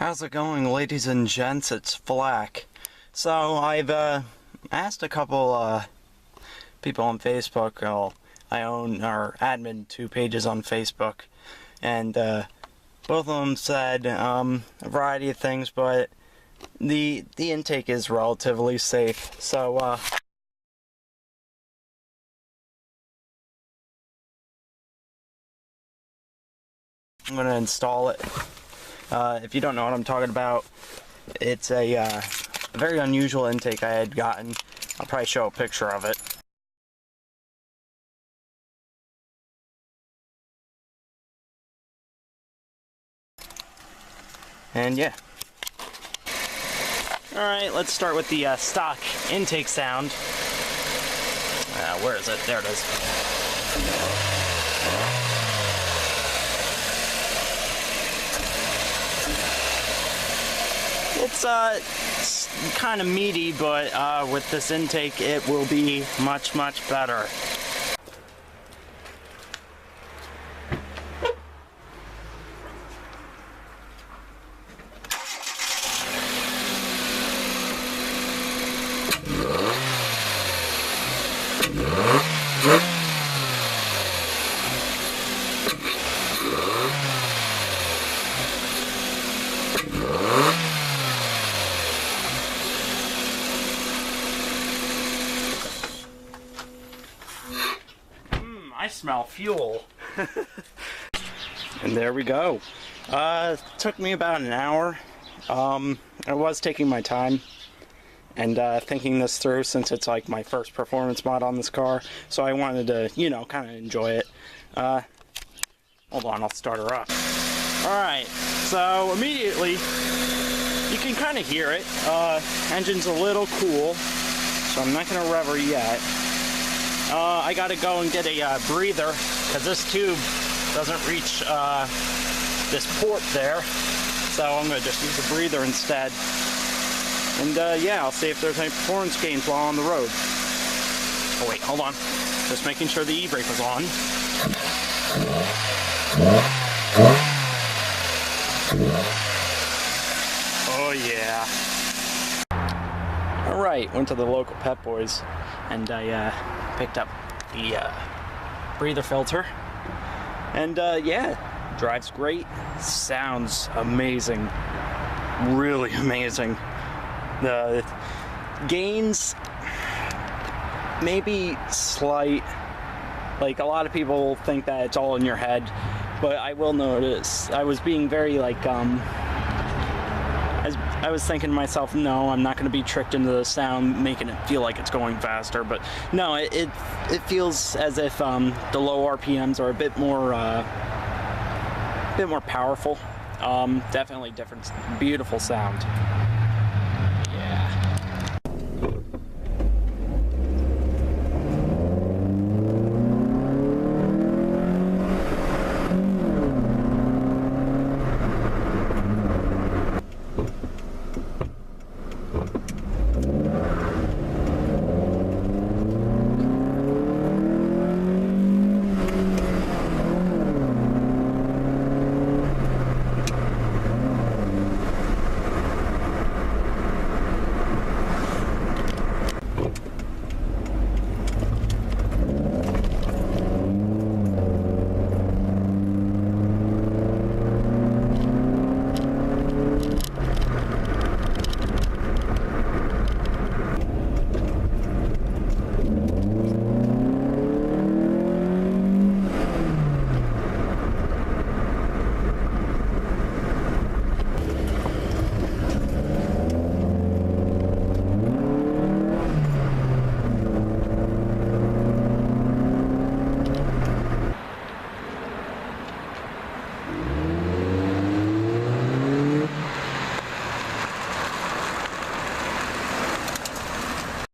How's it going, ladies and gents? It's Flack. So, I've asked a couple people on Facebook. I own or admin 2 pages on Facebook, and both of them said a variety of things, but the intake is relatively safe. So, I'm going to install it. If you don't know what I'm talking about, it's a very unusual intake I had gotten. I'll probably show a picture of it. And yeah. Alright, let's start with the stock intake sound. Where is it? There it is. It's kind of meaty, but with this intake it will be much better. I smell fuel. And there we go. Took me about an hour. I was taking my time and thinking this through, since it's like my first performance mod on this car, so I wanted to, you know, kind of enjoy it. Hold on, I'll start her up. Alright, so immediately you can kind of hear it. Engine's a little cool, so I'm not going to rev her yet. I gotta go and get a breather, because this tube doesn't reach this port there, so I'm going to just use a breather instead. And yeah, I'll see if there's any performance gains while on the road. Oh wait, hold on. Just making sure the e-brake was on. Oh yeah. Alright, went to the local Pep Boys, and I picked up the breather filter, and yeah, drives great, sounds amazing, really amazing. The gains maybe slight, like a lot of people think that it's all in your head, but I will notice I was being very like I was thinking to myself, no, I'm not going to be tricked into the sound, making it feel like it's going faster. But no, it feels as if the low RPMs are a bit more powerful. Definitely different, beautiful sound.